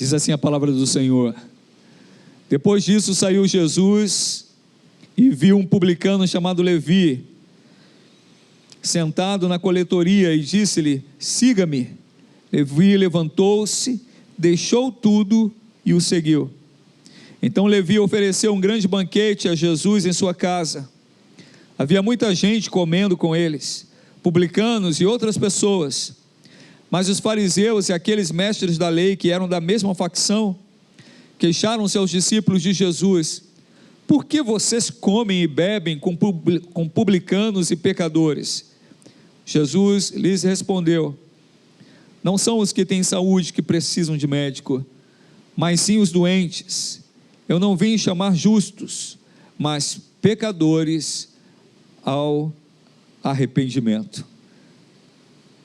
Diz assim a palavra do Senhor: depois disso saiu Jesus e viu um publicano chamado Levi sentado na coletoria, e disse-lhe: siga-me. Levi levantou-se, deixou tudo e o seguiu. Então Levi ofereceu um grande banquete a Jesus em sua casa. Havia muita gente comendo com eles, publicanos e outras pessoas. Mas os fariseus e aqueles mestres da lei, que eram da mesma facção, queixaram-se aos discípulos de Jesus: por que vocês comem e bebem com publicanos e pecadores? Jesus lhes respondeu: não são os que têm saúde que precisam de médico, mas sim os doentes. Eu não vim chamar justos, mas pecadores ao arrependimento.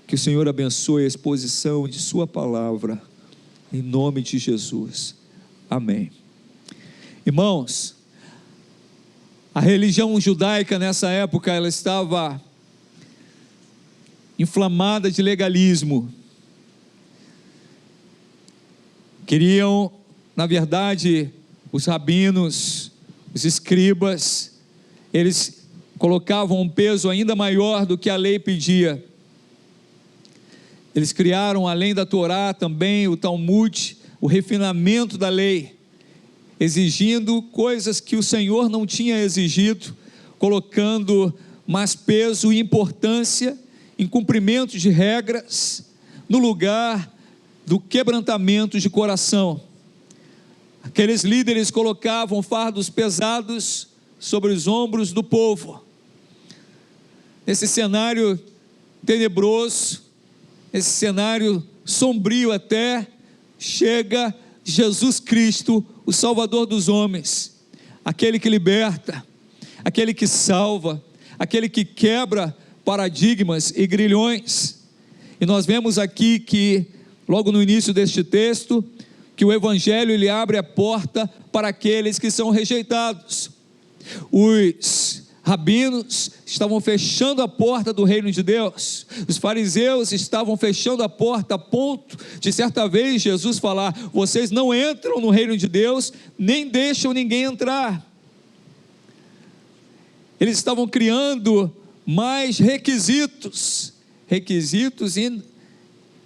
Que o Senhor abençoe a exposição de sua palavra, em nome de Jesus, amém. Irmãos, a religião judaica nessa época, ela estava inflamada de legalismo. Queriam, na verdade, os rabinos, os escribas, eles colocavam um peso ainda maior do que a lei pedia. Eles criaram, além da Torá, também o Talmud, o refinamento da lei, exigindo coisas que o Senhor não tinha exigido, colocando mais peso e importância em cumprimento de regras, no lugar do quebrantamento de coração. Aqueles líderes colocavam fardos pesados sobre os ombros do povo. Nesse cenário tenebroso, esse cenário sombrio até, chega Jesus Cristo, o Salvador dos homens, aquele que liberta, aquele que salva, aquele que quebra paradigmas e grilhões. E nós vemos aqui que, logo no início deste texto, que o Evangelho ele abre a porta para aqueles que são rejeitados. Os rabinos estavam fechando a porta do reino de Deus, os fariseus estavam fechando a porta, a ponto de certa vez Jesus falar: vocês não entram no reino de Deus, nem deixam ninguém entrar. Eles estavam criando mais requisitos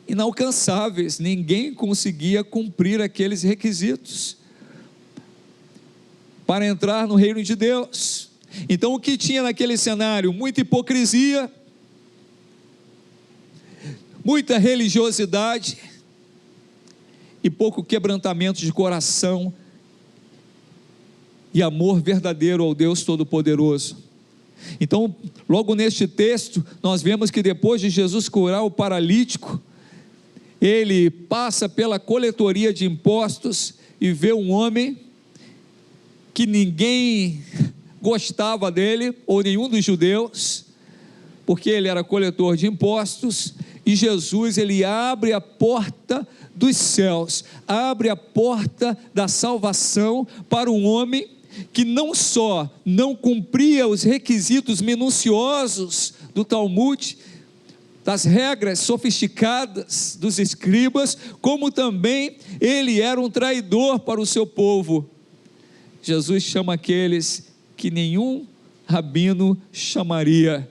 inalcançáveis, ninguém conseguia cumprir aqueles requisitos para entrar no reino de Deus. Então o que tinha naquele cenário? Muita hipocrisia, muita religiosidade e pouco quebrantamento de coração e amor verdadeiro ao Deus Todo-Poderoso. Então, logo neste texto, nós vemos que depois de Jesus curar o paralítico, ele passa pela coletoria de impostos e vê um homem que ninguém gostava dele, ou nenhum dos judeus, porque ele era coletor de impostos, e Jesus ele abre a porta dos céus, abre a porta da salvação para um homem que não só não cumpria os requisitos minuciosos do Talmud, das regras sofisticadas dos escribas, como também ele era um traidor para o seu povo. Jesus chama aqueles que nenhum rabino chamaria,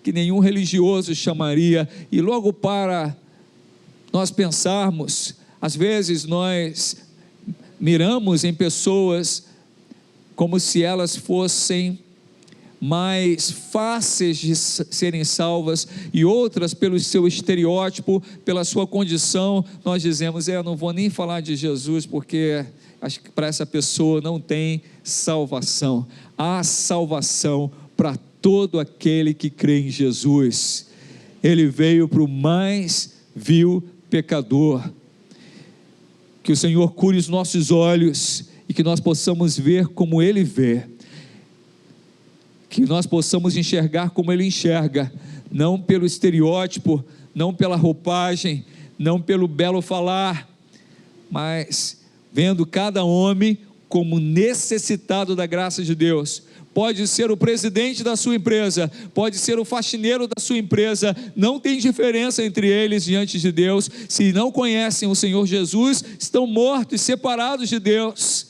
que nenhum religioso chamaria, e logo para nós pensarmos, às vezes nós miramos em pessoas como se elas fossem mais fáceis de serem salvas, e outras pelo seu estereótipo, pela sua condição, nós dizemos: eu não vou nem falar de Jesus, porque acho que para essa pessoa não tem salvação. Há salvação para todo aquele que crê em Jesus. Ele veio para o mais vil pecador. Que o Senhor cure os nossos olhos e que nós possamos ver como Ele vê, que nós possamos enxergar como Ele enxerga, não pelo estereótipo, não pela roupagem, não pelo belo falar, mas vendo cada homem como necessitado da graça de Deus, pode ser o presidente da sua empresa, pode ser o faxineiro da sua empresa, não tem diferença entre eles diante de Deus. Se não conhecem o Senhor Jesus, estão mortos e separados de Deus,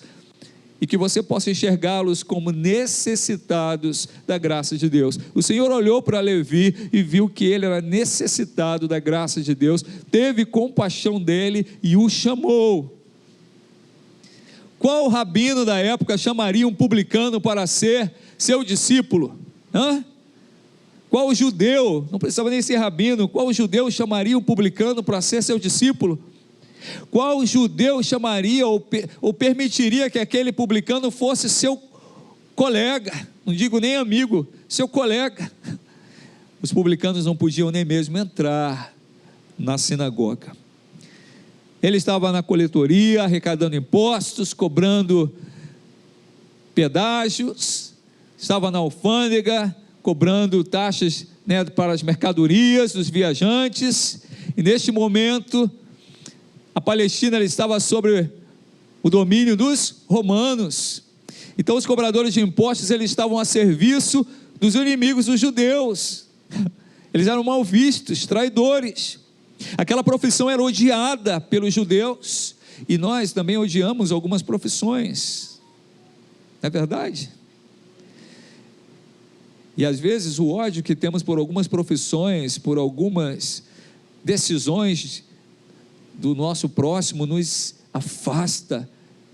e que você possa enxergá-los como necessitados da graça de Deus. O Senhor olhou para Levi e viu que ele era necessitado da graça de Deus, teve compaixão dele e o chamou. Qual rabino da época chamaria um publicano para ser seu discípulo? Qual judeu, não precisava nem ser rabino, qual judeu chamaria um publicano para ser seu discípulo? Qual judeu chamaria ou permitiria que aquele publicano fosse seu colega? Não digo nem amigo, seu colega. Os publicanos não podiam nem mesmo entrar na sinagoga. Ele estava na coletoria, arrecadando impostos, cobrando pedágios, estava na alfândega, cobrando taxas, para as mercadorias dos viajantes, e neste momento, a Palestina estava sobre o domínio dos romanos. Então os cobradores de impostos, eles estavam a serviço dos inimigos dos judeus. Eles eram mal vistos, traidores. Aquela profissão era odiada pelos judeus, e nós também odiamos algumas profissões, não é verdade? E às vezes o ódio que temos por algumas profissões, por algumas decisões do nosso próximo, nos afasta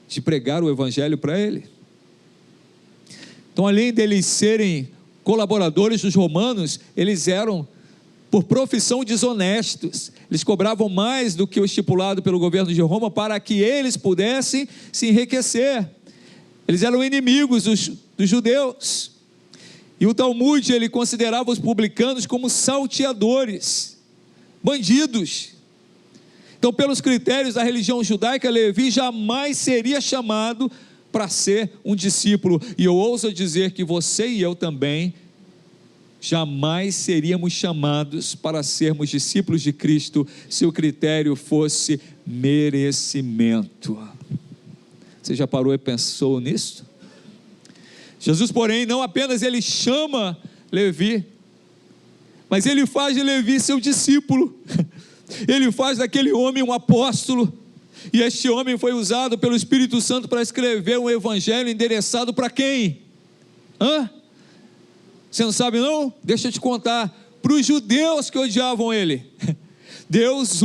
de pregar o evangelho para ele. Então, além deles serem colaboradores dos romanos, eles eram por profissão desonestos. Eles cobravam mais do que o estipulado pelo governo de Roma para que eles pudessem se enriquecer. Eles eram inimigos dos judeus. E o Talmud, ele considerava os publicanos como salteadores, bandidos. Então, pelos critérios da religião judaica, Levi jamais seria chamado para ser um discípulo. E eu ouso dizer que você e eu também jamais seríamos chamados para sermos discípulos de Cristo se o critério fosse merecimento. Você já parou e pensou nisso? Jesus, porém, não apenas ele chama Levi, mas ele faz de Levi seu discípulo. Ele faz daquele homem um apóstolo, e este homem foi usado pelo Espírito Santo para escrever um evangelho endereçado para quem? Você não sabe não? Deixa eu te contar, para os judeus que odiavam ele. Deus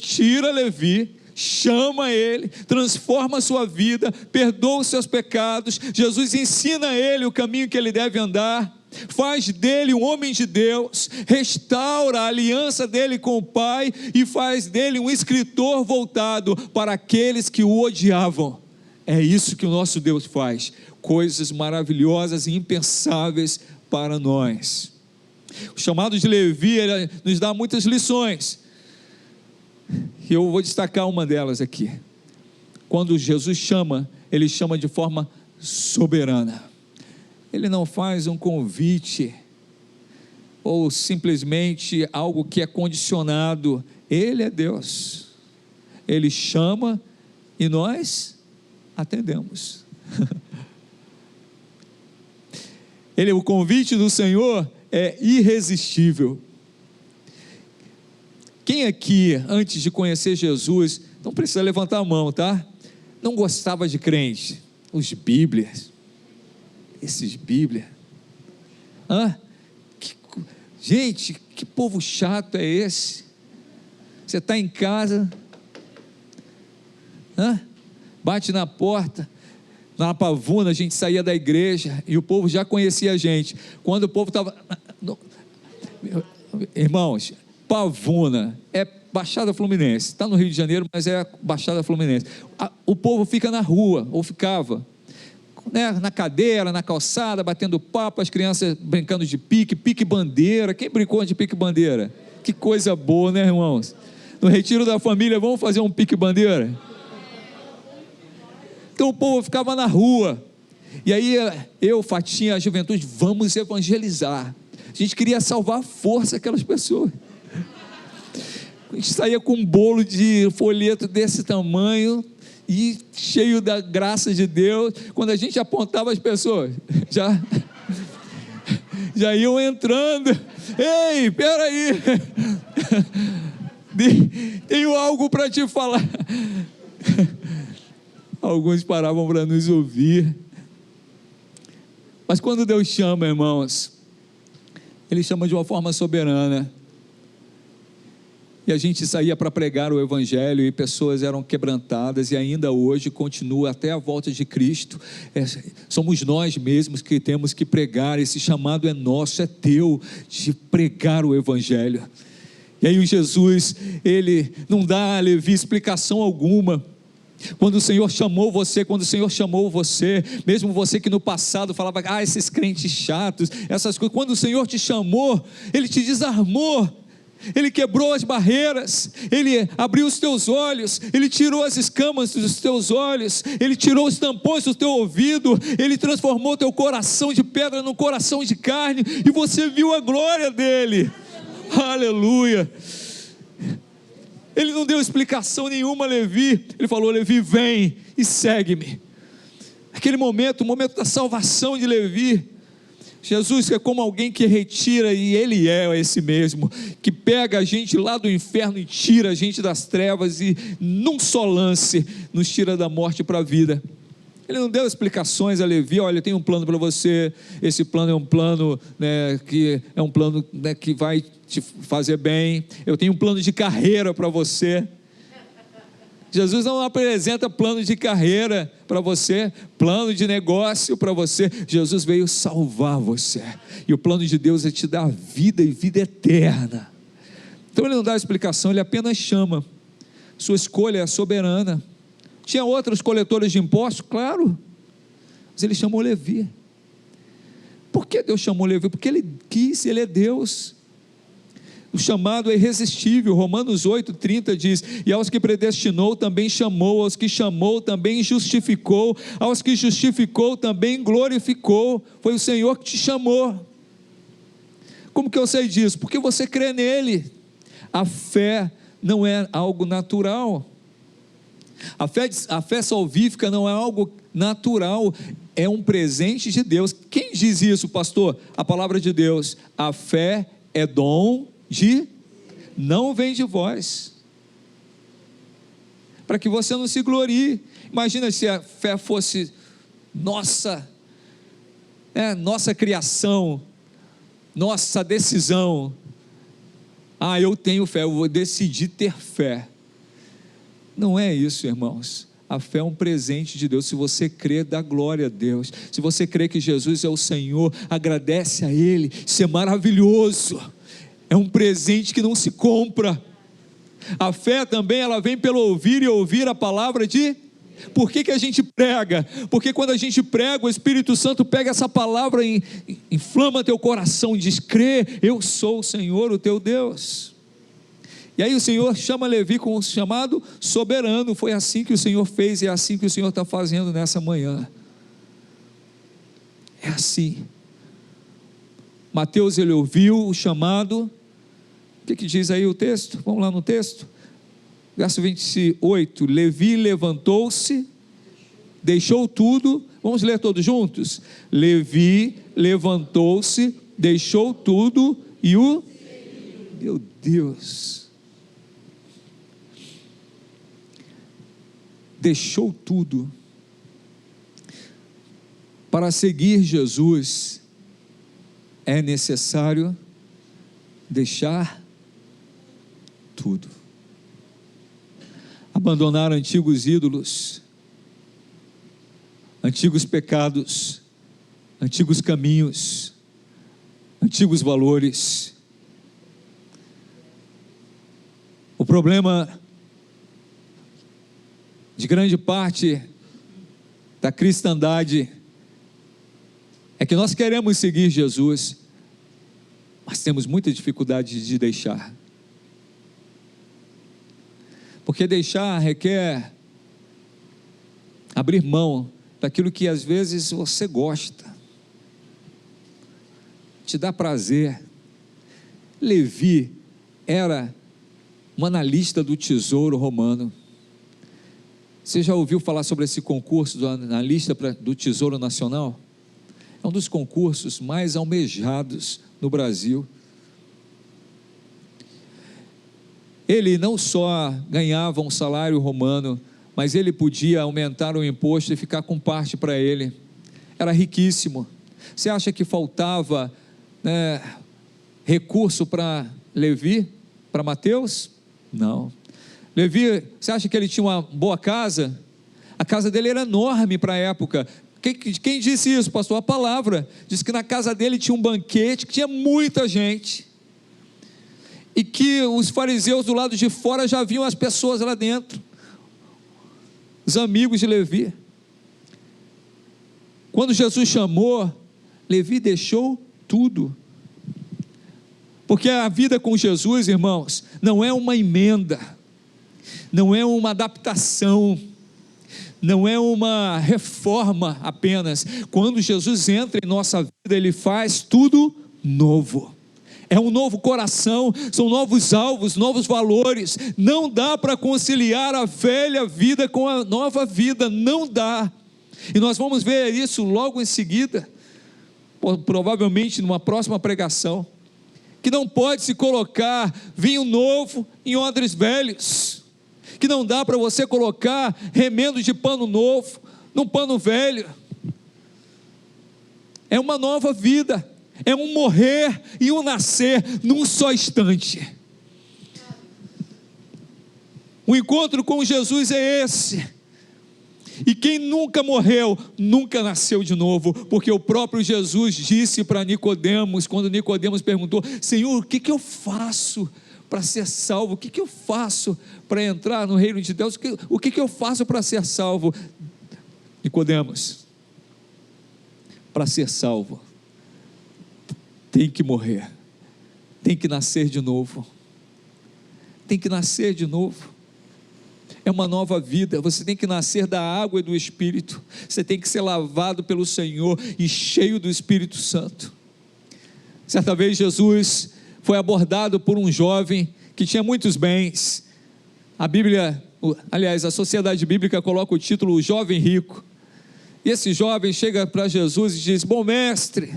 tira Levi, chama ele, transforma a sua vida, perdoa os seus pecados. Jesus ensina a ele o caminho que ele deve andar, faz dele um homem de Deus, restaura a aliança dele com o Pai e faz dele um escritor voltado para aqueles que o odiavam. É isso que o nosso Deus faz, coisas maravilhosas e impensáveis para nós. O chamado de Levi, ele nos dá muitas lições, e eu vou destacar uma delas aqui. Quando Jesus chama, ele chama de forma soberana. Ele não faz um convite, ou simplesmente algo que é condicionado. Ele é Deus, ele chama e nós atendemos. O convite do Senhor é irresistível. Quem aqui, antes de conhecer Jesus, não precisa levantar a mão, tá? Não gostava de crente? Os Bíblias, esses Bíblias, gente, que povo chato é esse? Você está em casa, bate na porta. Na Pavuna a gente saía da igreja e o povo já conhecia a gente. Quando o povo estava... Irmãos, Pavuna é Baixada Fluminense, está no Rio de Janeiro, mas é Baixada Fluminense. O povo fica na rua, ou ficava, na cadeira, na calçada, batendo papo, as crianças brincando de pique-bandeira. Quem brincou de pique-bandeira? Que coisa boa, né, irmãos? No retiro da família, vamos fazer um pique-bandeira? Então o povo ficava na rua, e aí eu, Fatinha, a juventude, vamos evangelizar. A gente queria salvar a força daquelas pessoas. A gente saía com um bolo de folheto desse tamanho, e cheio da graça de Deus. Quando a gente apontava as pessoas, já iam entrando. Ei, peraí, tenho algo para te falar. Alguns paravam para nos ouvir. Mas quando Deus chama, irmãos, Ele chama de uma forma soberana. E a gente saía para pregar o Evangelho e pessoas eram quebrantadas, e ainda hoje continua até a volta de Cristo. Somos nós mesmos que temos que pregar. Esse chamado é nosso, é teu, de pregar o Evangelho. E aí o Jesus, Ele não dá a Levi explicação alguma. Quando o Senhor chamou você, mesmo você que no passado falava, esses crentes chatos, essas coisas, quando o Senhor te chamou, Ele te desarmou, Ele quebrou as barreiras, Ele abriu os teus olhos, Ele tirou as escamas dos teus olhos, Ele tirou os tampões do teu ouvido, Ele transformou teu coração de pedra num coração de carne, e você viu a glória dEle. Aleluia. Ele não deu explicação nenhuma a Levi. Ele falou: Levi, vem e segue-me. Aquele momento, o momento da salvação de Levi. Jesus é como alguém que retira, e Ele é esse mesmo, que pega a gente lá do inferno e tira a gente das trevas, e num só lance nos tira da morte para a vida. Ele não deu explicações a Levi: olha, eu tenho um plano para você, esse plano é um plano, que é um plano, que vai te fazer bem, eu tenho um plano de carreira para você. Jesus não apresenta plano de carreira para você, plano de negócio para você. Jesus veio salvar você, e o plano de Deus é te dar vida e vida eterna. Então Ele não dá explicação, Ele apenas chama. Sua escolha é soberana. Tinha outros coletores de impostos? Claro, mas Ele chamou Levi. Por que Deus chamou Levi? Porque Ele quis, Ele é Deus. O chamado é irresistível. Romanos 8:30 diz: e aos que predestinou também chamou, aos que chamou também justificou, aos que justificou também glorificou. Foi o Senhor que te chamou. Como que eu sei disso? Porque você crê nele. A fé não é algo natural. A fé salvífica não é algo natural, é um presente de Deus. Quem diz isso, pastor? A palavra de Deus. A fé é dom não vem de vós, para que você não se glorie. Imagina se a fé fosse nossa criação, nossa decisão. Eu tenho fé, eu vou decidir ter fé. Não é isso, irmãos. A fé é um presente de Deus. Se você crê, dá glória a Deus. Se você crê que Jesus é o Senhor, agradece a Ele. Isso é maravilhoso. É um presente que não se compra. A fé também, ela vem pelo ouvir, e ouvir a palavra de... Por que a gente prega? Porque quando a gente prega, o Espírito Santo pega essa palavra e inflama teu coração e diz: crê, eu sou o Senhor, o teu Deus. E aí o Senhor chama Levi com um chamado soberano. Foi assim que o Senhor fez, e é assim que o Senhor está fazendo nessa manhã. É assim. Mateus, ele ouviu o chamado. O que diz aí o texto? Vamos lá no texto. Verso 28. Levi levantou-se, deixou tudo. Vamos ler todos juntos? Levi levantou-se, deixou tudo e o... Meu Deus! Deixou tudo para seguir Jesus. É necessário deixar tudo. Abandonar antigos ídolos, antigos pecados, antigos caminhos, antigos valores. O problema de grande parte da cristandade é que nós queremos seguir Jesus, mas temos muita dificuldade de deixar. Porque deixar requer abrir mão daquilo que às vezes você gosta, te dá prazer. Levi era um analista do tesouro romano. Você já ouviu falar sobre esse concurso do analista do Tesouro Nacional? É um dos concursos mais almejados no Brasil. Ele não só ganhava um salário romano, mas ele podia aumentar o imposto e ficar com parte para ele. Era riquíssimo. Você acha que faltava recurso para Levi, para Mateus? Não. Levi, você acha que ele tinha uma boa casa? A casa dele era enorme para a época. Quem disse isso, pastor? A palavra diz que na casa dele tinha um banquete, que tinha muita gente, e que os fariseus do lado de fora já viam as pessoas lá dentro, os amigos de Levi. Quando Jesus chamou, Levi deixou tudo, porque a vida com Jesus, irmãos, não é uma emenda, não é uma adaptação, não é uma reforma apenas. Quando Jesus entra em nossa vida, Ele faz tudo novo. É um novo coração, são novos alvos, novos valores. Não dá para conciliar a velha vida com a nova vida, não dá. E nós vamos ver isso logo em seguida, provavelmente numa próxima pregação, que não pode se colocar vinho novo em odres velhos, que não dá para você colocar remendo de pano novo num pano velho. É uma nova vida, é um morrer e um nascer num só instante. O encontro com Jesus é esse. E quem nunca morreu, nunca nasceu de novo, porque o próprio Jesus disse para Nicodemos, quando Nicodemos perguntou: Senhor, o que eu faço para ser salvo? O que eu faço para entrar no reino de Deus? O que eu faço para ser salvo? Nicodemos, para ser salvo, tem que morrer, tem que nascer de novo, tem que nascer de novo. É uma nova vida, você tem que nascer da água e do Espírito, você tem que ser lavado pelo Senhor e cheio do Espírito Santo. Certa vez Jesus foi abordado por um jovem que tinha muitos bens. A Bíblia, aliás, a Sociedade Bíblica coloca o título O Jovem Rico. E esse jovem chega para Jesus e diz: bom mestre.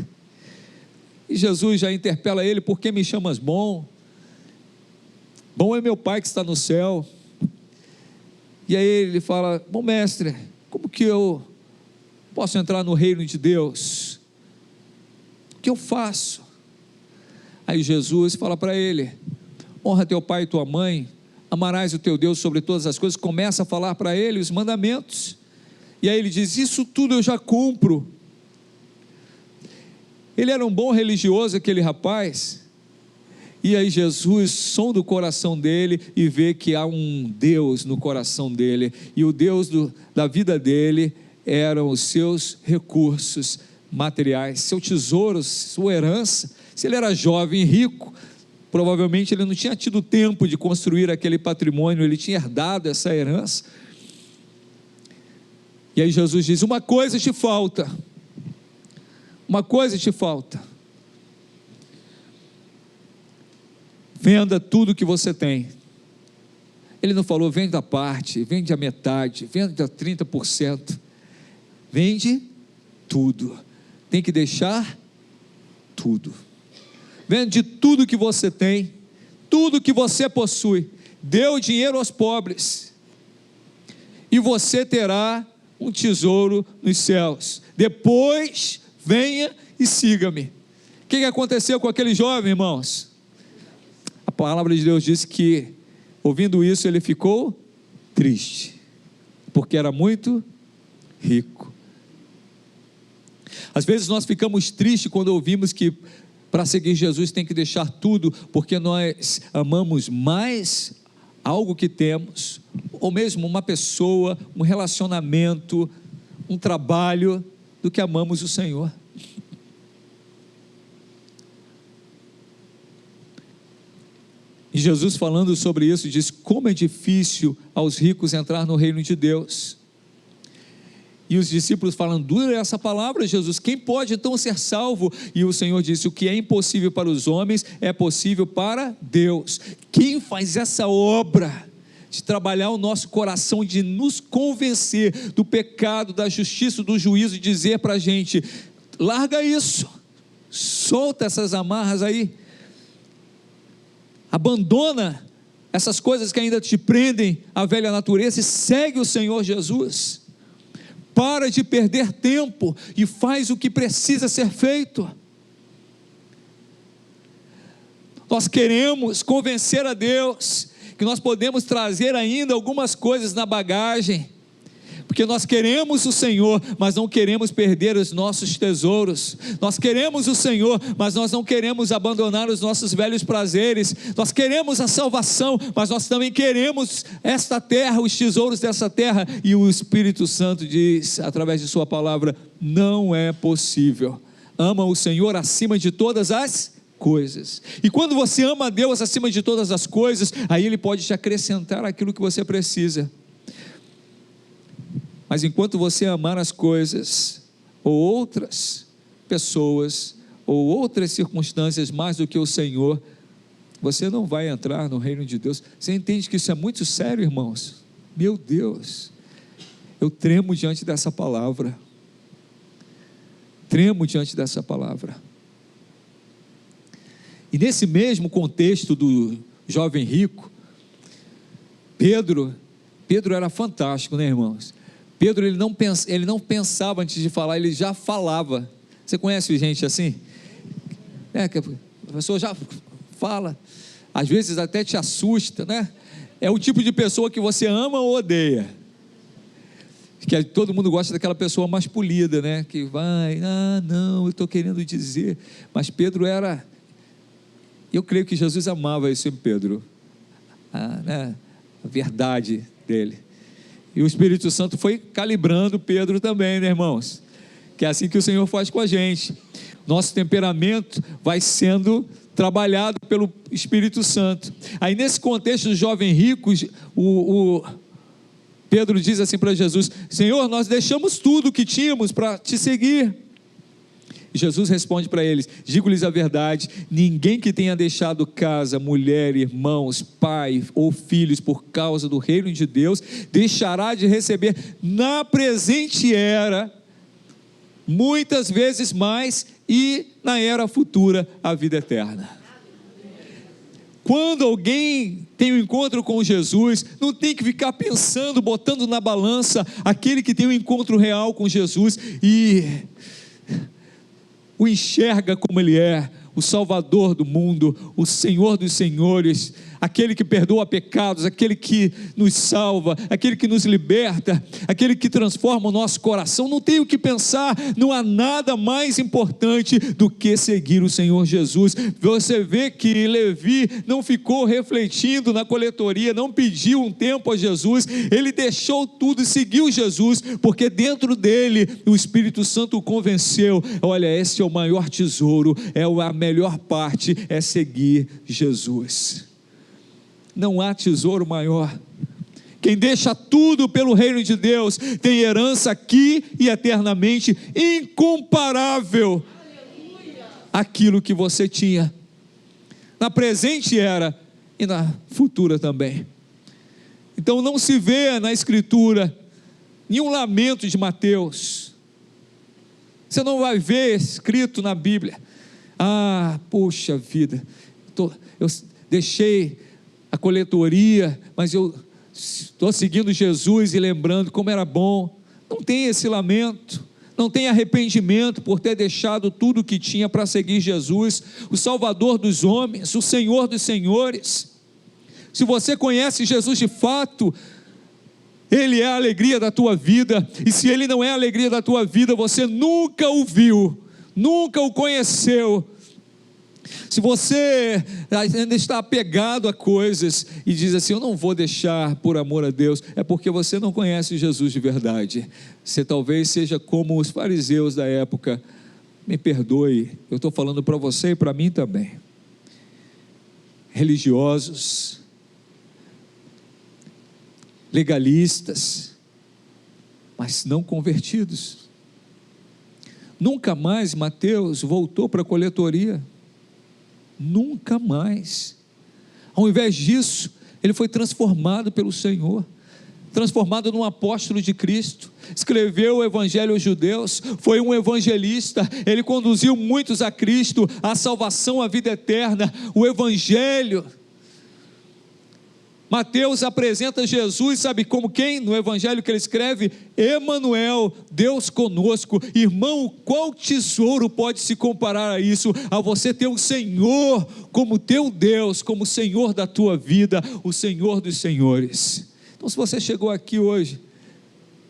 E Jesus já interpela ele: por que me chamas bom? Bom é meu Pai que está no céu. E aí ele fala: bom mestre, como que eu posso entrar no reino de Deus? O que eu faço? Aí Jesus fala para ele: honra teu pai e tua mãe, amarás o teu Deus sobre todas as coisas. Começa a falar para ele os mandamentos, e aí ele diz: isso tudo eu já cumpro. Ele era um bom religioso, aquele rapaz. E aí Jesus sonda o coração dele e vê que há um Deus no coração dele, e o Deus da vida dele eram os seus recursos materiais, seu tesouro, sua herança. Se ele era jovem e rico, provavelmente ele não tinha tido tempo de construir aquele patrimônio, ele tinha herdado essa herança. E aí Jesus diz: uma coisa te falta, uma coisa te falta. Venda tudo que você tem. Ele não falou: vende a parte, vende a metade, vende a 30%. Vende tudo. Tem que deixar tudo. Vende tudo que você tem, tudo que você possui. Dê o dinheiro aos pobres, e você terá um tesouro nos céus. Depois venha e siga-me. O que aconteceu com aquele jovem, irmãos? A palavra de Deus diz que, ouvindo isso, ele ficou triste, porque era muito rico. Às vezes nós ficamos tristes quando ouvimos que para seguir Jesus tem que deixar tudo, porque nós amamos mais algo que temos, ou mesmo uma pessoa, um relacionamento, um trabalho, do que amamos o Senhor. E Jesus, falando sobre isso, diz: como é difícil aos ricos entrar no reino de Deus. E os discípulos falam: dura essa palavra, Jesus, quem pode então ser salvo? E o Senhor disse: o que é impossível para os homens é possível para Deus. Quem faz essa obra de trabalhar o nosso coração, de nos convencer do pecado, da justiça, do juízo, e dizer para a gente: larga isso, solta essas amarras aí, abandona essas coisas que ainda te prendem à velha natureza e segue o Senhor Jesus. Para de perder tempo e faz o que precisa ser feito. Nós queremos convencer a Deus que nós podemos trazer ainda algumas coisas na bagagem, porque nós queremos o Senhor, mas não queremos perder os nossos tesouros. Nós queremos o Senhor, mas nós não queremos abandonar os nossos velhos prazeres. Nós queremos a salvação, mas nós também queremos esta terra, os tesouros dessa terra. E o Espírito Santo diz, através de sua palavra: não é possível. Ama o Senhor acima de todas as coisas. E quando você ama a Deus acima de todas as coisas, aí Ele pode te acrescentar aquilo que você precisa. Mas enquanto você amar as coisas, ou outras pessoas, ou outras circunstâncias mais do que o Senhor, você não vai entrar no reino de Deus. Você entende que isso é muito sério, irmãos? Meu Deus, eu tremo diante dessa palavra. Tremo diante dessa palavra. E nesse mesmo contexto do jovem rico, Pedro era fantástico, né, irmãos? Pedro, ele não pensava antes de falar, ele já falava. Você conhece gente assim? Que a pessoa já fala, às vezes até te assusta, né? É o tipo de pessoa que você ama ou odeia. Que todo mundo gosta daquela pessoa mais polida, né? Que vai, não, eu estou querendo dizer. Mas Pedro era, eu creio que Jesus amava isso em Pedro, a verdade dele. E o Espírito Santo foi calibrando Pedro também, né, irmãos? Que é assim que o Senhor faz com a gente. Nosso temperamento vai sendo trabalhado pelo Espírito Santo. Aí nesse contexto dos jovens ricos, o Pedro diz assim para Jesus: Senhor, nós deixamos tudo o que tínhamos para te seguir. E Jesus responde para eles: digo-lhes a verdade, ninguém que tenha deixado casa, mulher, irmãos, pai ou filhos por causa do reino de Deus, deixará de receber na presente era muitas vezes mais, e na era futura a vida eterna. Quando alguém tem um encontro com Jesus, não tem que ficar pensando, botando na balança. Aquele que tem um encontro real com Jesus e o enxerga como Ele é, o Salvador do mundo, o Senhor dos senhores, aquele que perdoa pecados, aquele que nos salva, aquele que nos liberta, aquele que transforma o nosso coração. Não tem o que pensar, não há nada mais importante do que seguir o Senhor Jesus. Você vê que Levi não ficou refletindo na coletoria, não pediu um tempo a Jesus, ele deixou tudo e seguiu Jesus, porque dentro dele o Espírito Santo o convenceu: olha, esse é o maior tesouro, é a melhor parte, é seguir Jesus. Não há tesouro maior. Quem deixa tudo pelo reino de Deus tem herança aqui e eternamente incomparável àquilo que você tinha na presente era e na futura também. Então não se vê na Escritura nenhum lamento de Mateus. Você não vai ver escrito na Bíblia: puxa vida, eu deixei a coletoria, mas eu estou seguindo Jesus e lembrando como era bom. Não tem esse lamento, não tem arrependimento por ter deixado tudo o que tinha para seguir Jesus, o Salvador dos homens, o Senhor dos senhores. Se você conhece Jesus de fato, Ele é a alegria da tua vida, e se Ele não é a alegria da tua vida, você nunca o viu, nunca o conheceu. Se você ainda está apegado a coisas e diz assim: eu não vou deixar por amor a Deus, é porque você não conhece Jesus de verdade. Você talvez seja como os fariseus da época. Me perdoe, eu estou falando para você e para mim também. Religiosos, legalistas, mas não convertidos. Nunca mais Mateus voltou para a coletoria. Nunca mais. Ao invés disso, Ele foi transformado pelo Senhor, transformado num apóstolo de Cristo, escreveu o evangelho aos judeus, foi um evangelista, ele conduziu muitos a Cristo, a salvação, a vida eterna, o evangelho. Mateus apresenta Jesus, sabe como quem? No evangelho que ele escreve, Emanuel, Deus conosco. Irmão, qual tesouro pode se comparar a isso? A você ter o Senhor como teu Deus, como Senhor da tua vida, o Senhor dos senhores. Então, se você chegou aqui hoje,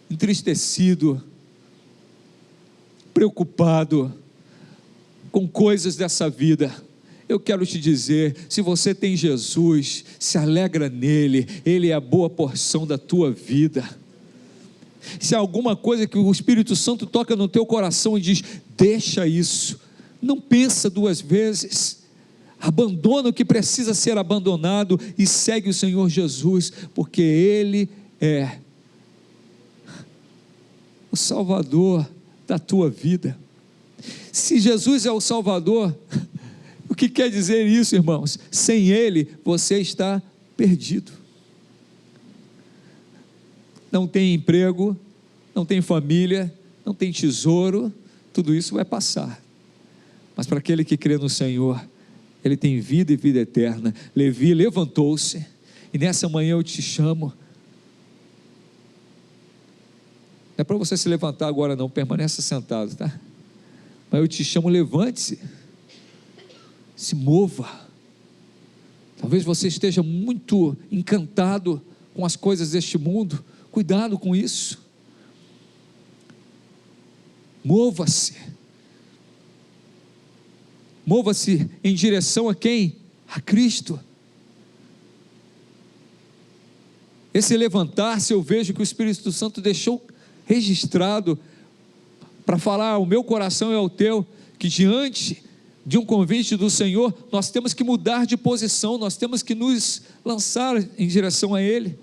entristecido, preocupado com coisas dessa vida, eu quero te dizer, se você tem Jesus, se alegra nele, ele é a boa porção da tua vida. Se há alguma coisa que o Espírito Santo toca no teu coração e diz, deixa isso, não pensa duas vezes, abandona o que precisa ser abandonado e segue o Senhor Jesus, porque Ele é o Salvador da tua vida. Se Jesus é o Salvador, o que quer dizer isso, irmãos? Sem Ele, você está perdido. Não tem emprego, não tem família, não tem tesouro, tudo isso vai passar. Mas para aquele que crê no Senhor, ele tem vida e vida eterna. Levi levantou-se, e nessa manhã eu te chamo. Não é para você se levantar agora não, permaneça sentado, tá? Mas eu te chamo, levante-se, se mova. Talvez você esteja muito encantado com as coisas deste mundo, cuidado com isso. Mova-se. Mova-se em direção a quem? A Cristo. Esse levantar-se, eu vejo que o Espírito Santo deixou registrado para falar ao meu coração e ao teu, que diante de um convite do Senhor, nós temos que mudar de posição, nós temos que nos lançar em direção a Ele,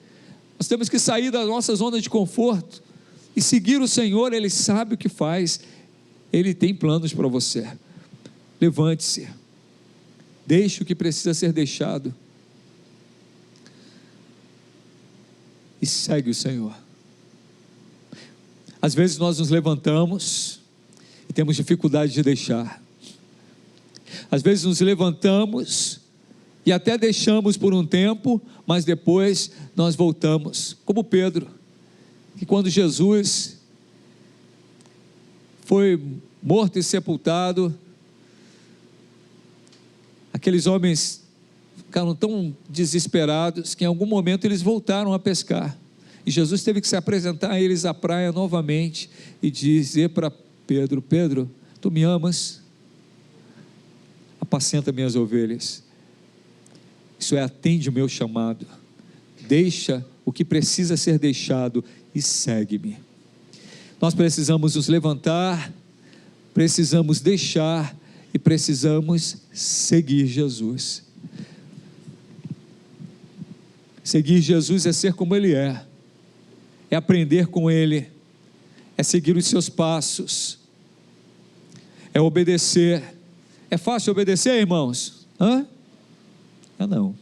nós temos que sair da nossa zona de conforto e seguir o Senhor. Ele sabe o que faz, Ele tem planos para você. Levante-se, deixe o que precisa ser deixado e segue o Senhor. Às vezes nós nos levantamos e temos dificuldade de deixar. Às vezes nos levantamos e até deixamos por um tempo, mas depois nós voltamos, como Pedro, que quando Jesus foi morto e sepultado, aqueles homens ficaram tão desesperados que em algum momento eles voltaram a pescar, e Jesus teve que se apresentar a eles à praia novamente e dizer para Pedro: Pedro, tu me amas? Apacenta minhas ovelhas. Isso é, atende o meu chamado, deixa o que precisa ser deixado e segue-me. Nós precisamos nos levantar, precisamos deixar e precisamos seguir Jesus. Seguir Jesus é ser como Ele é aprender com Ele, é seguir os seus passos, é obedecer. É fácil obedecer, irmãos? Não.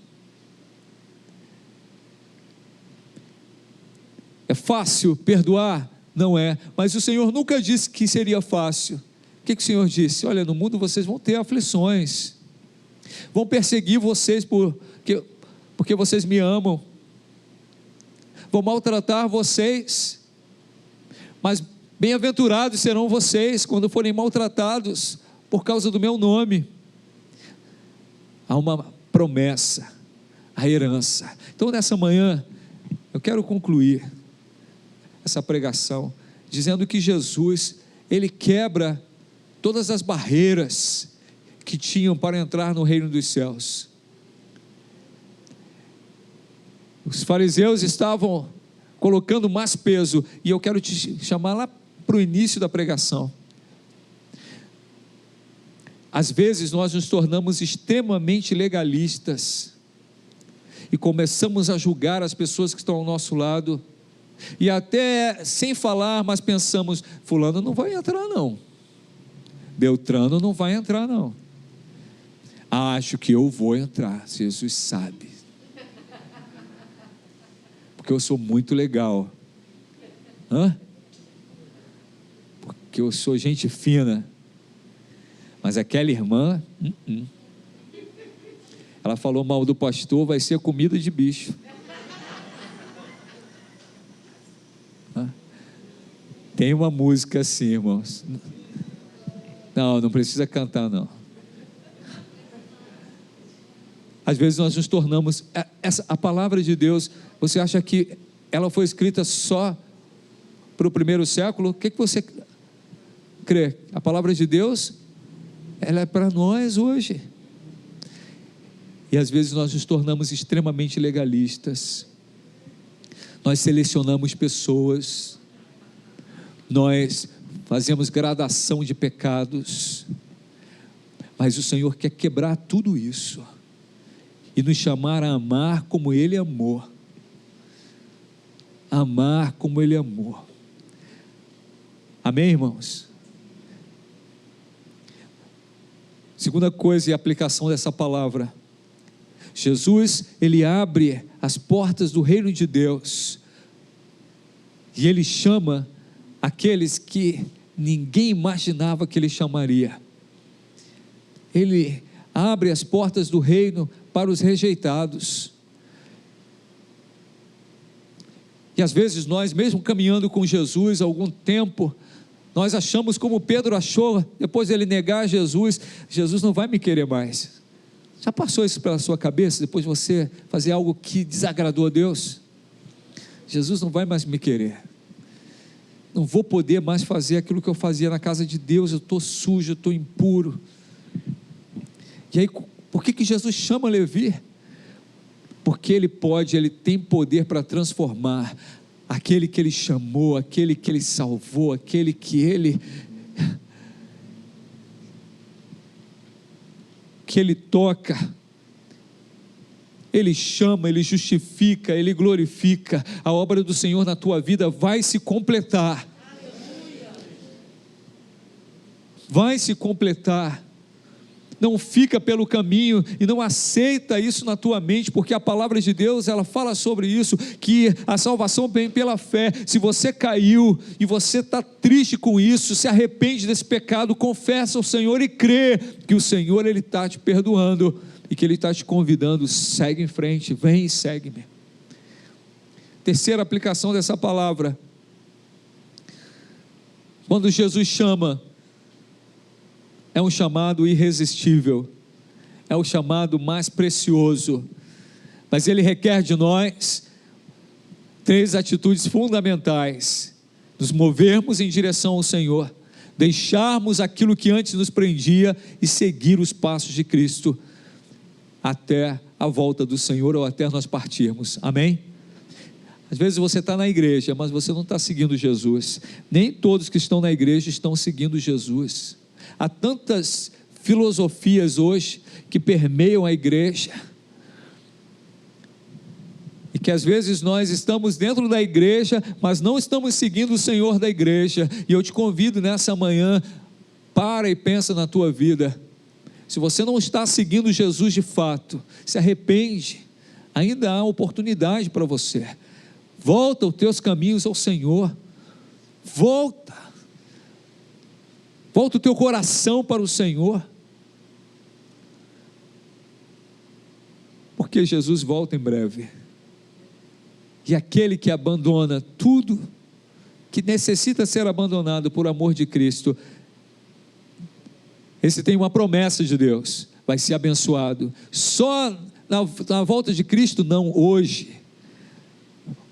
É fácil perdoar? Não é, mas o Senhor nunca disse que seria fácil. O que o Senhor disse? Olha, no mundo vocês vão ter aflições, vão perseguir vocês porque vocês me amam, vão maltratar vocês, mas bem-aventurados serão vocês quando forem maltratados por causa do meu nome. Há uma promessa, a herança. Então nessa manhã eu quero concluir essa pregação dizendo que Jesus, Ele quebra todas as barreiras que tinham para entrar no reino dos céus. Os fariseus estavam colocando mais peso, e eu quero te chamar lá para o início da pregação. Às vezes nós nos tornamos extremamente legalistas e começamos a julgar as pessoas que estão ao nosso lado, e até sem falar, mas pensamos: fulano não vai entrar não, Beltrano não vai entrar não, acho que eu vou entrar, Jesus sabe. Porque eu sou muito legal. Porque eu sou gente fina. Mas aquela irmã, ela falou mal do pastor, vai ser comida de bicho. Tem uma música assim, irmãos. Não precisa cantar, não. Às vezes nós nos tornamos, a palavra de Deus, você acha que ela foi escrita só para o primeiro século? O que você crê? A palavra de Deus, ela é para nós hoje. E às vezes nós nos tornamos extremamente legalistas. Nós selecionamos pessoas, nós fazemos gradação de pecados, mas o Senhor quer quebrar tudo isso e nos chamar a amar como Ele amou. Amar como Ele amou. Amém, irmãos? Segunda coisa e aplicação dessa palavra: Jesus, Ele abre as portas do reino de Deus e Ele chama aqueles que ninguém imaginava que Ele chamaria. Ele abre as portas do reino para os rejeitados. E às vezes nós, mesmo caminhando com Jesus há algum tempo, nós achamos como Pedro achou, depois de ele negar Jesus, Jesus não vai me querer mais. Já passou isso pela sua cabeça, depois de você fazer algo que desagradou a Deus? Jesus não vai mais me querer. Não vou poder mais fazer aquilo que eu fazia na casa de Deus, eu estou sujo, eu estou impuro. E aí, por que Jesus chama Levi? Porque ele tem poder para transformar aquele que ele chamou, aquele que ele salvou, aquele que ele toca. Ele chama, ele justifica, ele glorifica. A obra do Senhor na tua vida vai se completar. Vai se completar. Não fica pelo caminho e não aceita isso na tua mente, porque a palavra de Deus, ela fala sobre isso, que a salvação vem pela fé. Se você caiu e você está triste com isso, se arrepende desse pecado, confessa ao Senhor e crê que o Senhor, Ele está te perdoando e que Ele está te convidando. Segue em frente, vem e segue-me. Terceira aplicação dessa palavra: quando Jesus chama, é um chamado irresistível, é o chamado mais precioso, mas ele requer de nós 3 atitudes fundamentais: nos movermos em direção ao Senhor, deixarmos aquilo que antes nos prendia e seguir os passos de Cristo até a volta do Senhor ou até nós partirmos. Amém? Às vezes você está na igreja, mas você não está seguindo Jesus. Nem todos que estão na igreja estão seguindo Jesus. Há tantas filosofias hoje que permeiam a igreja, e que às vezes nós estamos dentro da igreja, mas não estamos seguindo o Senhor da igreja. E eu te convido nessa manhã, para e pensa na tua vida. Se você não está seguindo Jesus de fato, se arrepende, ainda há oportunidade para você. Volta os teus caminhos ao Senhor, volta o teu coração para o Senhor, porque Jesus volta em breve, e aquele que abandona tudo que necessita ser abandonado por amor de Cristo, esse tem uma promessa de Deus, vai ser abençoado. Só na volta de Cristo? Não, hoje.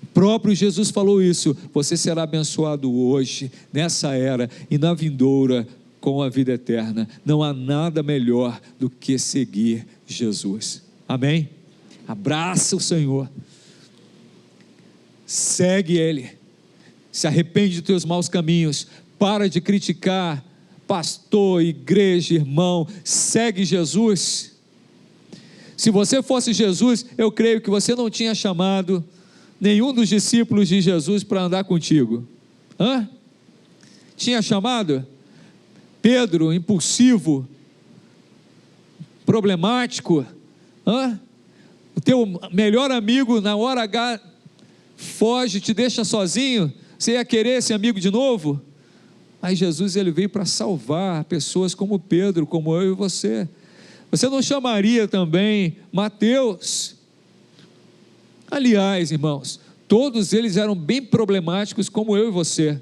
O próprio Jesus falou isso: você será abençoado hoje, nessa era, e na vindoura com a vida eterna. Não há nada melhor do que seguir Jesus. Amém? Abraça o Senhor, segue Ele, se arrepende dos teus maus caminhos, para de criticar pastor, igreja, irmão, segue Jesus. Se você fosse Jesus, eu creio que você não tinha chamado nenhum dos discípulos de Jesus para andar contigo. Tinha chamado? Pedro, impulsivo, problemático, o teu melhor amigo na hora H foge, te deixa sozinho, você ia querer esse amigo de novo? Aí Jesus, ele veio para salvar pessoas como Pedro, como eu e você. Você não chamaria também Mateus? Aliás, irmãos, todos eles eram bem problemáticos como eu e você.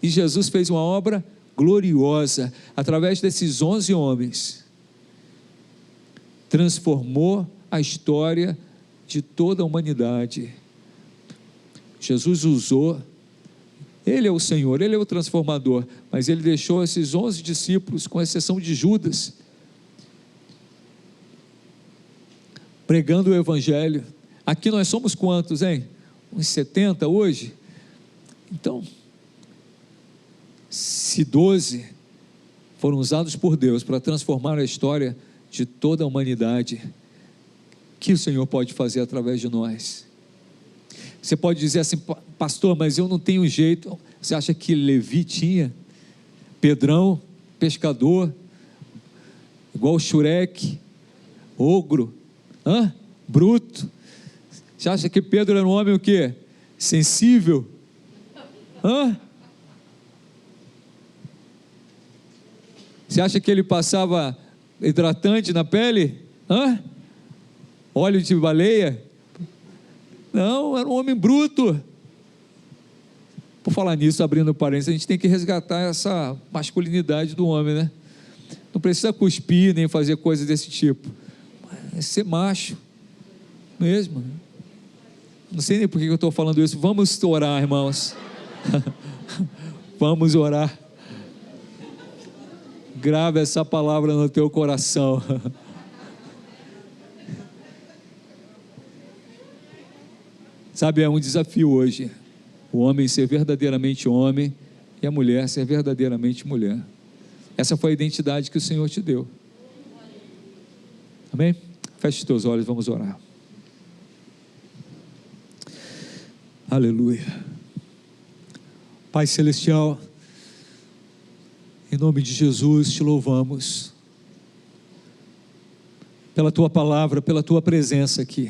E Jesus fez uma obra gloriosa, através desses 11 homens, transformou a história de toda a humanidade. Jesus usou, Ele é o Senhor, Ele é o transformador, mas Ele deixou esses 11 discípulos, com exceção de Judas, pregando o Evangelho. Aqui nós somos quantos, hein? Uns 70 hoje? Então, se 12 foram usados por Deus para transformar a história de toda a humanidade, o que o Senhor pode fazer através de nós? Você pode dizer assim: pastor, mas eu não tenho jeito. Você acha que Levi tinha? Pedrão, pescador, igual o Shurek, ogro, bruto. Você acha que Pedro era um homem o quê? Sensível? Você acha que ele passava hidratante na pele? Óleo de baleia? Não, era um homem bruto. Por falar nisso, abrindo parênteses, a gente tem que resgatar essa masculinidade do homem, né? Não precisa cuspir, nem fazer coisas desse tipo. Mas ser macho mesmo. Não sei nem por que eu estou falando isso. Vamos orar, irmãos. Vamos orar. Grave essa palavra no teu coração. Sabe, é um desafio hoje, o homem ser verdadeiramente homem e a mulher ser verdadeiramente mulher. Essa foi a identidade que o Senhor te deu. Amém? Feche os teus olhos, vamos orar. Aleluia. Pai Celestial, em nome de Jesus te louvamos pela tua palavra, pela tua presença aqui.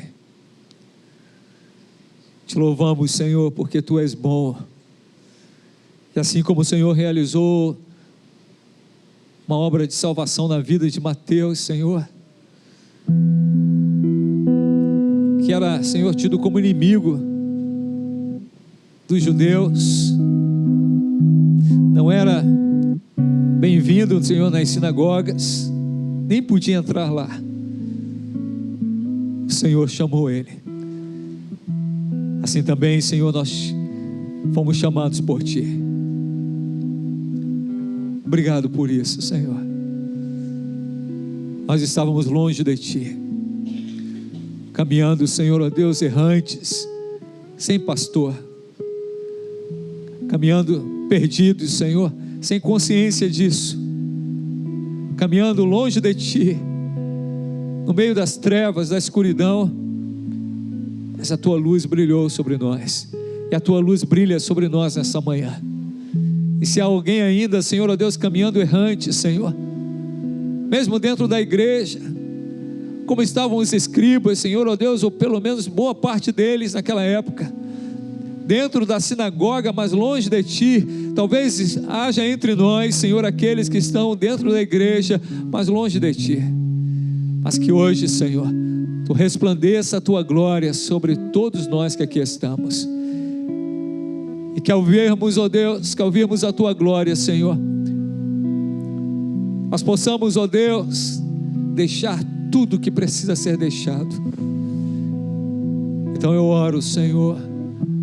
Te louvamos, Senhor, porque tu és bom. E assim como o Senhor realizou uma obra de salvação na vida de Mateus, Senhor, que era, Senhor, tido como inimigo dos judeus, não era bem-vindo, Senhor, nas sinagogas, nem podia entrar lá. O Senhor chamou ele. Assim também, Senhor, nós fomos chamados por Ti. Obrigado por isso, Senhor. Nós estávamos longe de Ti, caminhando, Senhor, ó Deus, errantes, sem pastor, caminhando perdidos, Senhor, sem consciência disso, caminhando longe de Ti, no meio das trevas, da escuridão, mas a Tua luz brilhou sobre nós, e a Tua luz brilha sobre nós nessa manhã. E se há alguém ainda, Senhor, ó Deus, caminhando errante, Senhor, mesmo dentro da igreja, como estavam os escribas, Senhor, ó Deus, ou pelo menos boa parte deles naquela época, dentro da sinagoga, mas longe de Ti, talvez haja entre nós, Senhor, aqueles que estão dentro da igreja, mas longe de Ti, mas que hoje, Senhor, Tu resplandeça a Tua glória sobre todos nós que aqui estamos, e que ao vermos, ó Deus, que ao vermos a Tua glória, Senhor, nós possamos, ó Deus, deixar tudo que precisa ser deixado. Então eu oro, Senhor,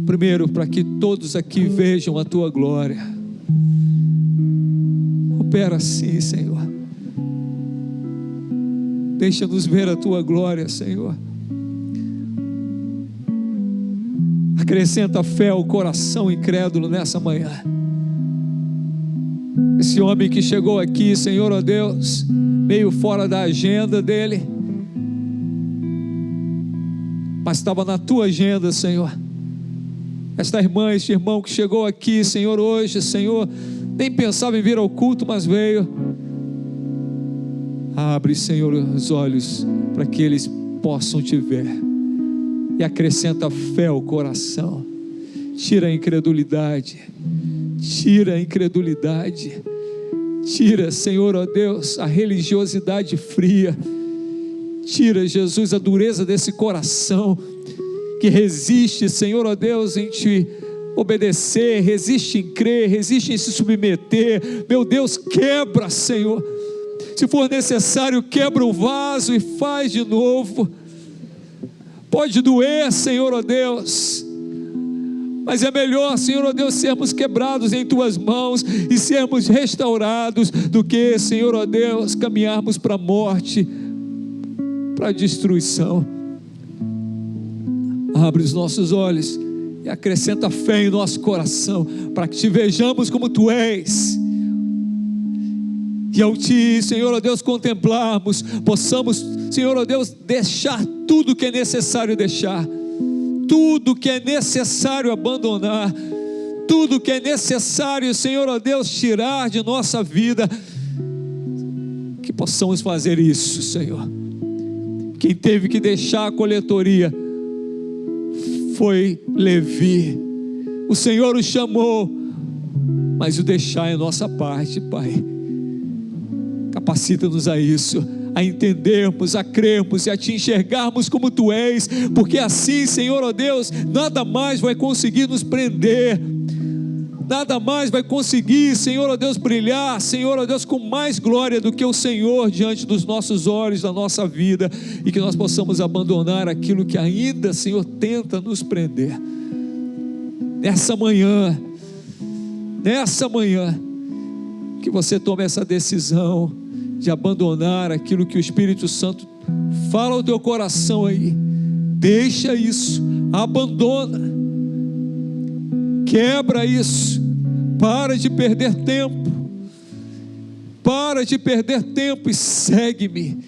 primeiro para que todos aqui vejam a Tua glória. Opera assim, Senhor. Deixa-nos ver a Tua glória, Senhor. Acrescenta fé ao coração incrédulo nessa manhã. Esse homem que chegou aqui, Senhor, ó Deus, meio fora da agenda dele, mas estava na Tua agenda, Senhor. Esta irmã, este irmão que chegou aqui, Senhor, hoje, Senhor, nem pensava em vir ao culto, mas veio. Abre, Senhor, os olhos para que eles possam Te ver, e acrescenta fé ao coração. Tira a incredulidade, tira a incredulidade, tira, Senhor, ó Deus, a religiosidade fria, tira, Jesus, a dureza desse coração que resiste, Senhor, ó Deus, em te obedecer, resiste em crer, resiste em se submeter. Meu Deus, quebra, Senhor, se for necessário, quebra o vaso e faz de novo. Pode doer, Senhor, ó Deus, mas é melhor, Senhor, ó Deus, sermos quebrados em Tuas mãos e sermos restaurados, do que, Senhor, ó Deus, caminharmos para a morte, para a destruição. Abre os nossos olhos e acrescenta fé em nosso coração, para que Te vejamos como Tu és, e ao Te, Senhor, ó Deus, contemplarmos, possamos, Senhor, ó Deus, deixar tudo que é necessário deixar, tudo que é necessário abandonar, tudo que é necessário, Senhor, ó Deus, tirar de nossa vida, que possamos fazer isso, Senhor. Quem teve que deixar a coletoria foi Levi. O Senhor o chamou, mas o deixar é nossa parte, Pai. Capacita-nos a isso, a entendermos, a crermos e a Te enxergarmos como Tu és, porque assim, Senhor, ó Deus, nada mais vai conseguir nos prender, nada mais vai conseguir, Senhor, ó Deus, brilhar, Senhor, ó Deus, com mais glória do que o Senhor diante dos nossos olhos, da nossa vida, e que nós possamos abandonar aquilo que ainda, Senhor, tenta nos prender. Nessa manhã, que você tome essa decisão de abandonar aquilo que o Espírito Santo fala ao teu coração aí. Deixa isso, abandona, quebra isso, para de perder tempo, e segue-me.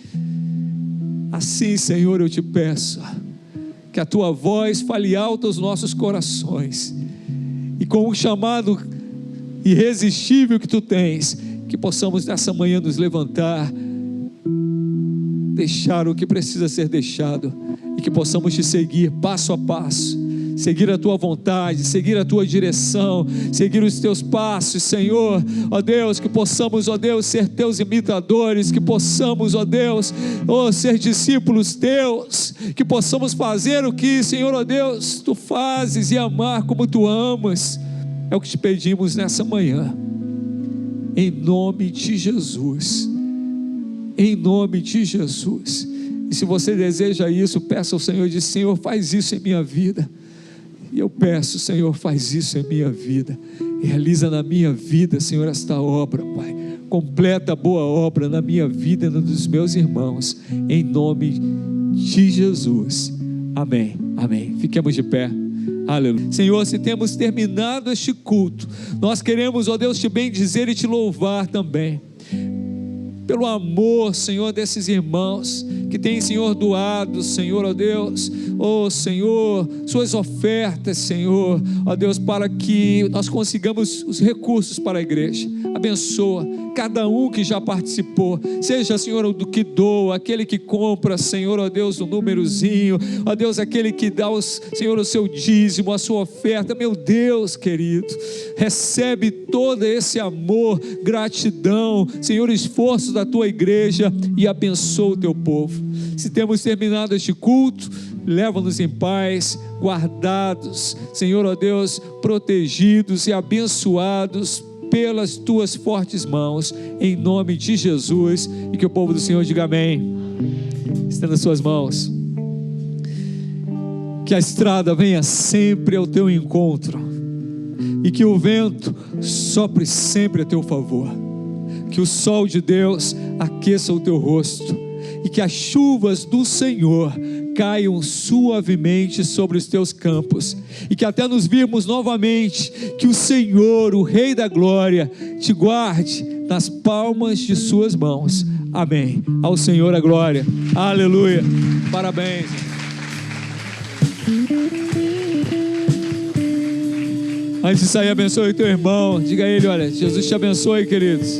Assim, Senhor, eu Te peço que a Tua voz fale alto aos nossos corações, e com o chamado irresistível que Tu tens, que possamos nessa manhã nos levantar, deixar o que precisa ser deixado, e que possamos Te seguir passo a passo, seguir a Tua vontade, seguir a Tua direção, seguir os Teus passos, Senhor, ó Deus, que possamos, ó Deus, ser Teus imitadores, que possamos, ó Deus, ser discípulos Teus, que possamos fazer o que, Senhor, ó Deus, Tu fazes, e amar como Tu amas. É o que Te pedimos nessa manhã, em nome de Jesus, em nome de Jesus. E se você deseja isso, peça ao Senhor, diz: Senhor, faz isso em minha vida. E eu peço: Senhor, faz isso em minha vida, realiza na minha vida, Senhor, esta obra, Pai, completa a boa obra na minha vida e na dos meus irmãos, em nome de Jesus, amém, amém. Fiquemos de pé. Aleluia. Senhor, se temos terminado este culto, nós queremos, ó Deus, Te bendizer e Te louvar também, pelo amor, Senhor, desses irmãos que têm, Senhor, doado, Senhor, ó Deus, ó Senhor, suas ofertas, Senhor, ó Deus, para que nós consigamos os recursos para a igreja. Abençoa cada um que já participou, seja, Senhor, do que doa, aquele que compra, Senhor, ó Deus, o númerozinho, ó Deus, aquele que dá, Senhor, o seu dízimo, a sua oferta. Meu Deus querido, recebe todo esse amor, gratidão, Senhor, esforço da Tua igreja, e abençoa o Teu povo. Se temos terminado este culto, leva-nos em paz, guardados, Senhor, ó Deus, protegidos e abençoados pelas Tuas fortes mãos, em nome de Jesus. E que o povo do Senhor diga amém. Estenda suas mãos. Que a estrada venha sempre ao teu encontro, e que o vento sopre sempre a teu favor, que o sol de Deus aqueça o teu rosto, e que as chuvas do Senhor caiam suavemente sobre os teus campos, e que até nos virmos novamente, que o Senhor, o Rei da Glória, te guarde nas palmas de suas mãos. Amém. Ao Senhor a glória. Aleluia. Parabéns. Antes de sair, abençoe o teu irmão. Diga a ele: olha, Jesus te abençoe, queridos.